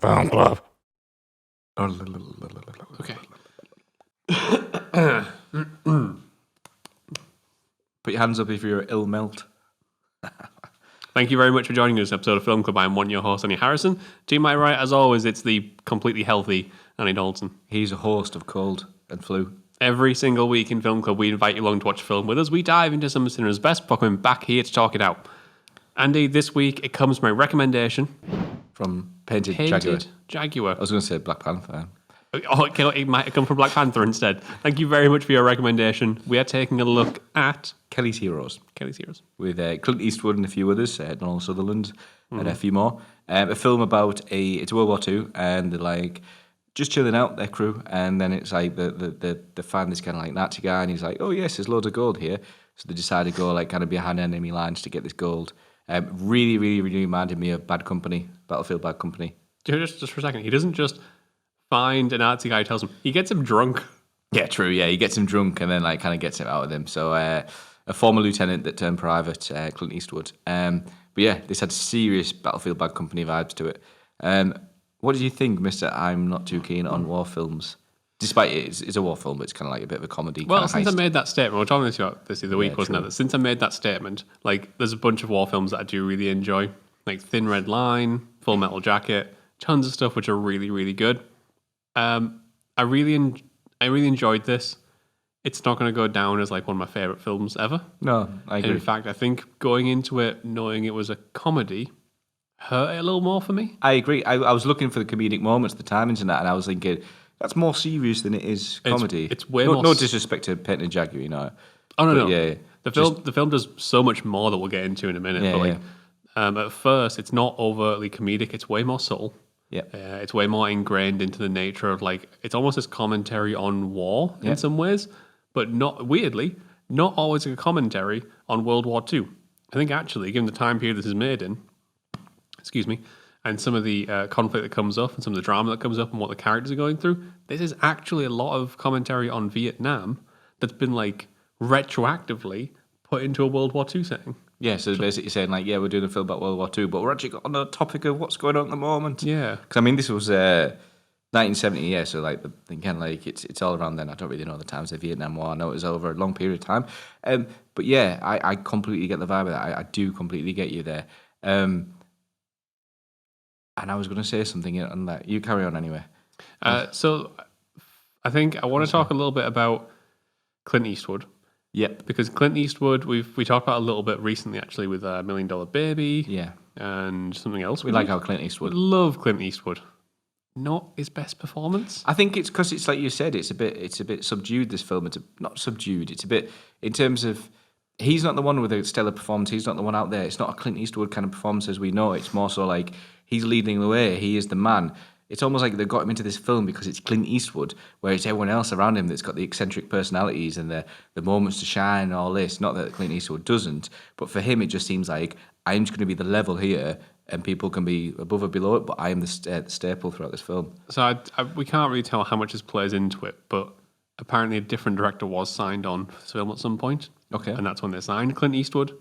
Club. Okay. Put your hands up if you're ill melt. Thank you very much for joining this episode of Film Club. I'm one your host, Annie Harrison. To my right, as always, it's the completely healthy Annie Dalton. He's a host of Cold and Flu. Every single week in Film Club, we invite you along to watch a film with us. We dive into some of cinema's best before coming back here to talk it out. Andy, this week it comes my recommendation From Painted Jaguar. I was going to say Black Panther. Oh, it might have come from Black Panther instead. Thank you very much for your recommendation. We are taking a look at Kelly's Heroes. With Clint Eastwood and a few others, Donald Sutherland and a few more. A film about it's World War II, and they're like just chilling out, their crew, and then it's like they find this kind of like Nazi guy, and he's like, oh yes, there's loads of gold here. So they decide to go like kind of behind enemy lines to get this gold. Really reminded me of Battlefield Bad Company. Just for a second, he doesn't just find a Nazi guy who tells him, he gets him drunk. Yeah, true. Yeah, he gets him drunk and then like kind of gets it out of him. So a former lieutenant that turned private, Clint Eastwood. But yeah, this had serious Battlefield Bad Company vibes to it. What did you think, Mr. I'm not too keen on war films? Despite it's a war film, but it's kind of like a bit of a comedy. Well, since I made that statement, we were talking about this the other week, wasn't it? That since I made that statement, like there's a bunch of war films that I do really enjoy, like Thin Red Line, Full Metal Jacket, tons of stuff which are really good. I really enjoyed this. It's not going to go down as like one of my favorite films ever. No, I agree. And in fact, I think going into it knowing it was a comedy hurt it a little more for me. I agree. I was looking for the comedic moments, the timings and that, and I was thinking that's more serious than it is comedy. It's way more. No disrespect to Painted Jaguar, you know. Oh no, but, no. Yeah, the film does so much more that we'll get into in a minute. Yeah, but like, at first, it's not overtly comedic. It's way more subtle. Yeah. It's way more ingrained into the nature of like it's almost this commentary on war in some ways, but not always a commentary on World War II. I think actually, given the time period this is made in, and some of the conflict that comes up and some of the drama that comes up and what the characters are going through, this is actually a lot of commentary on Vietnam that's been like retroactively put into a World War II setting. Yeah, so basically saying like, yeah, we're doing a film about World War II, but we're actually on the topic of what's going on at the moment. Yeah, because I mean, this was 1970, yeah. So like, again, like it's all around then. I don't really know the times of the Vietnam War. I know it was over a long period of time, but yeah, I completely get the vibe of that. I do completely get you there. And I was going to say something on that. You carry on anyway. So I think I want to talk a little bit about Clint Eastwood. Yep. Because Clint Eastwood, we talked about a little bit recently, actually, with $1 Million Baby. Yeah. And something else. We like our Clint Eastwood. Love Clint Eastwood. Not his best performance. I think it's because it's like you said, it's a bit subdued. This film, not subdued. It's a bit in terms of he's not the one with a stellar performance. He's not the one out there. It's not a Clint Eastwood kind of performance as we know. It's more so like he's leading the way. He is the man. It's almost like they got him into this film because it's Clint Eastwood, where it's everyone else around him that's got the eccentric personalities and the moments to shine and all this. Not that Clint Eastwood doesn't, but for him it just seems like I'm just going to be the level here and people can be above or below it, but I am the staple throughout this film. So we can't really tell how much this plays into it, but apparently a different director was signed on for this film at some point. Okay. And that's when they signed Clint Eastwood.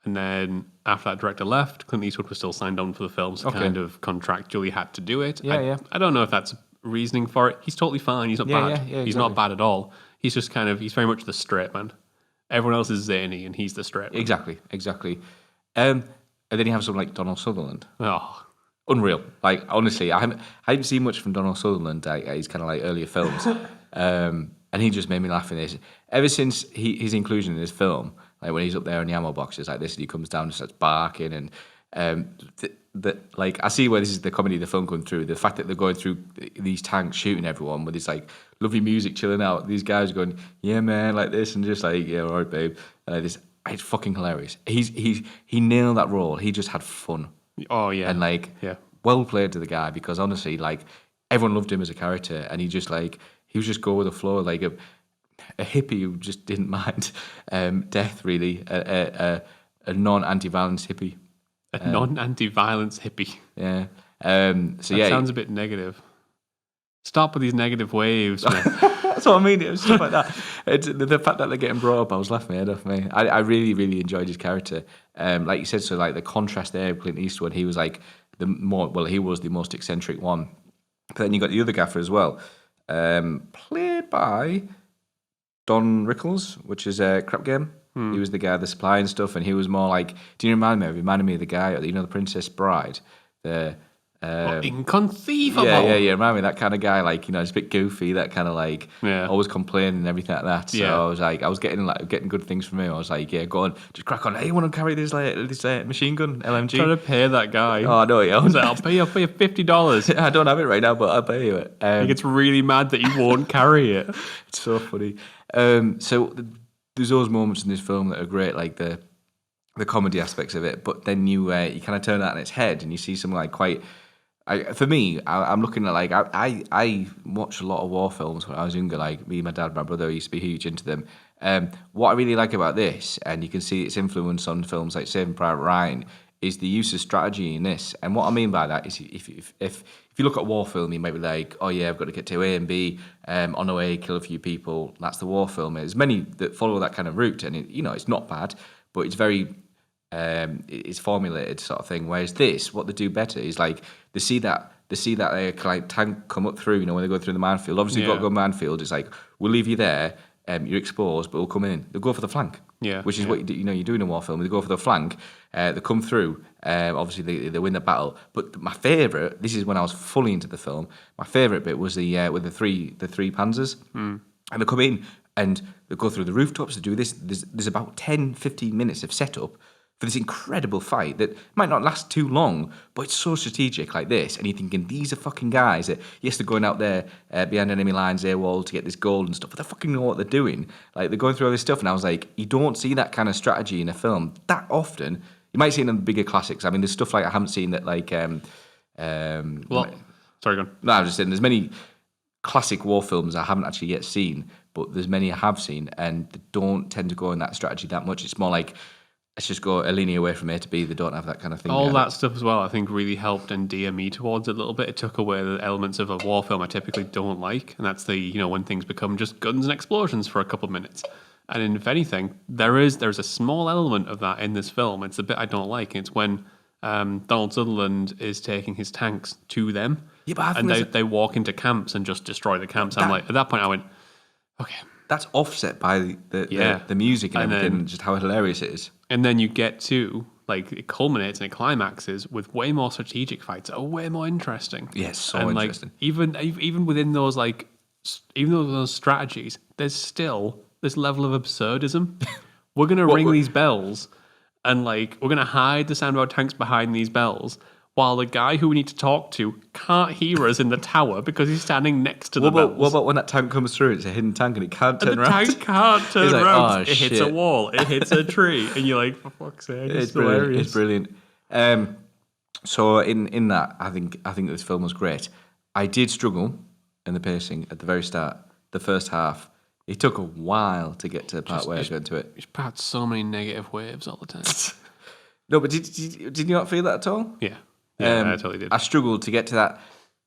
And then after that director left, Clint Eastwood was still signed on for the film, so kind of contractually had to do it. I don't know if that's reasoning for it. He's totally fine. He's not bad. Yeah, exactly. He's not bad at all. He's just he's very much the straight man. Everyone else is zany and he's the straight man. Exactly. And then you have someone like Donald Sutherland. Oh, unreal. Like, honestly, I haven't seen much from Donald Sutherland. He's kind of like earlier films. And he just made me laugh in this. Ever since his inclusion in this film, like when he's up there in the ammo boxes like this, and he comes down and starts barking, and like I see where this is the comedy of the film going through. The fact that they're going through these tanks shooting everyone with this like lovely music chilling out. These guys are going, yeah man, like this, and just like, yeah, all right, babe. This it's fucking hilarious. He nailed that role. He just had fun. Oh yeah, and like well played to the guy, because honestly, like everyone loved him as a character, and he was just go with the flow, like a hippie who just didn't mind death, really. A non-anti-violence hippie. A non-anti-violence hippie. Yeah. That sounds a bit negative. Stop with these negative waves, man. That's what I mean. It was stuff like that. The fact that they're getting brought up, I was laughing my head off me. I really, really enjoyed his character. Like you said, so like the contrast there with Clint Eastwood, he was like he was the most eccentric one. But then you got the other gaffer as well, played by Don Rickles, which is a Crap Game. He was the guy, the supply and stuff, and he was more like. Do you remind me? He reminded me of the guy, the Princess Bride, the. Inconceivable. Yeah. Remind me of that kind of guy, like, it's a bit goofy, that kind of like always complaining and everything like that. So I was like, I was getting good things from him. I was like, yeah, go on, just crack on. Hey, you want to carry this machine gun LMG? Trying to pay that guy. Oh no, yeah. I was like, I'll pay you $50. I don't have it right now, but I'll pay you it. He gets really mad that he won't carry it. It's so funny. So there's those moments in this film that are great, like the comedy aspects of it. But then you kind of turn that on its head and you see some like quite. For me, I'm looking at like I watched a lot of war films when I was younger. Like me, my dad, my brother used to be huge into them. What I really like about this, and you can see its influence on films like Saving Private Ryan, is the use of strategy in this. And what I mean by that is, if you look at a war film, you might be like, oh yeah, I've got to get to A and B, on the way, kill a few people. That's the war film. There's many that follow that kind of route, and it's not bad, but it's very. It's formulated sort of thing. Whereas this, what they do better is like they see that like tank come up through. When they go through the minefield. Obviously, you've got to go minefield. It's like we'll leave you there. You're exposed, but we'll come in. They'll go for the flank. Yeah, which is what you do in a war film. They go for the flank. They come through. Obviously, they win the battle. But my favourite, this is when I was fully into the film. My favourite bit was with the three Panzers, and they come in and they go through the rooftops. They do this. There's about 10, 15 minutes of setup for this incredible fight that might not last too long, but it's so strategic like this. And you're thinking, these are fucking guys that, yes, they're going out there behind enemy lines, AWOL, to get this gold and stuff, but they fucking know what they're doing. Like, they're going through all this stuff, and I was like, you don't see that kind of strategy in a film that often. You might see it in the bigger classics. I mean, there's stuff like I haven't seen that, like... sorry, go on. No, I was just saying, there's many classic war films I haven't actually yet seen, but there's many I have seen, and they don't tend to go in that strategy that much. It's more like... let's just go a linear way from A to B. They don't have that kind of thing. All that stuff as well, I think, really helped endear me towards it a little bit. It took away the elements of a war film I typically don't like, and that's when things become just guns and explosions for a couple of minutes. And if anything, there's a small element of that in this film. It's the bit I don't like. And it's when Donald Sutherland is taking his tanks to them, and they walk into camps and just destroy the camps. I'm like, at that point, I went, okay. That's offset by the music and everything, and just how hilarious it is. And then you get to, like, it culminates and it climaxes with way more strategic fights that are way more interesting. Yes, so interesting. Like, even within those, like, even those strategies, there's still this level of absurdism. We're going to ring these bells and, like, we're going to hide the sound of our tanks behind these bells, while the guy who we need to talk to can't hear us in the tower because he's standing next to the bells. What about when that tank comes through, it's a hidden tank and it can't turn around? The tank can't turn around. Oh, it hits a wall. It hits a tree. And you're like, for fuck's sake, it's hilarious. It's brilliant. So in that, I think this film was great. I did struggle in the pacing at the very start. The first half, it took a while to get to the part where I got to it. It's had so many negative waves all the time. No, but did you not feel that at all? Yeah. Yeah, I totally did. I struggled to get to that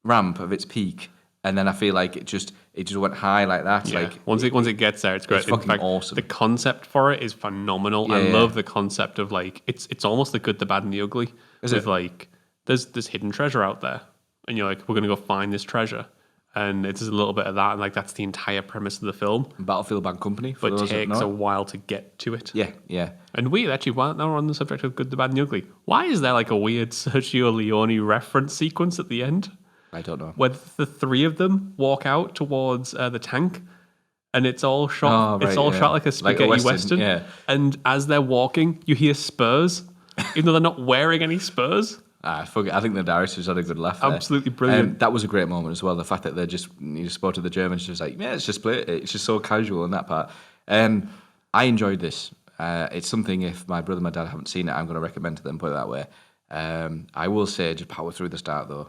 ramp of its peak, and then I feel like it just went high like that. Yeah. Like once it gets there, it's great. It's fucking awesome. The concept for it is phenomenal. Yeah, I love the concept of like it's almost the good, the bad, and the ugly. Like there's hidden treasure out there, and you're like, we're gonna go find this treasure, and it's a little bit of that, and like that's the entire premise of the film. Battlefield Bad Company, but it takes a while to get to it. Yeah. And now we're on the subject of good, the bad, and the ugly. Why is there like a weird Sergio Leone reference sequence at the end? I don't know. Where the three of them walk out towards the tank, and it's all shot. Shot like a spaghetti western. Yeah. And as they're walking, you hear spurs, even though they're not wearing any spurs. I think the directors had a good laugh there. Absolutely brilliant. That was a great moment as well. The fact that you just spotted the Germans just like, yeah, it's just split. It's just so casual in that part. I enjoyed this. It's something, if my brother and my dad haven't seen it, I'm going to recommend to them, put it that way. I will say, just power through the start though.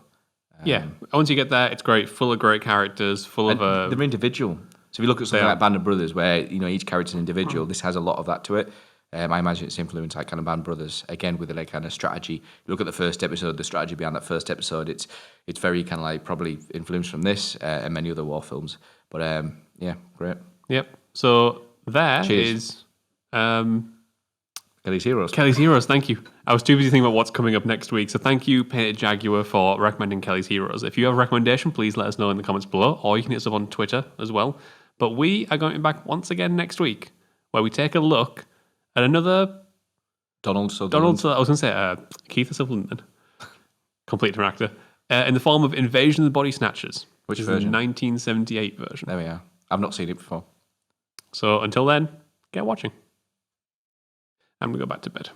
Yeah, once you get there, it's great. Full of great characters, they're individual. So if you look at something like Band of Brothers, where each character's an individual, this has a lot of that to it. I imagine it's influenced like kind of Band Brothers again with the like kind of strategy. You look at the first episode, the strategy behind that first episode. It's very kind of like probably influenced from this and many other war films. But yeah, great. Yep. So there Cheers. is Kelly's Heroes. Kelly's Heroes, thank you. I was too busy thinking about what's coming up next week. So thank you, Painted Jaguar, for recommending Kelly's Heroes. If you have a recommendation, please let us know in the comments below, or you can hit us up on Twitter as well. But we are going to be back once again next week, where we take a look at another Donald Sutherland. I was going to say Keith Sutherland, complete actor, in the form of Invasion of the Body Snatchers. Which is version? The 1978 version. There we are. I've not seen it before. So until then, get watching. I'm going to go back to bed.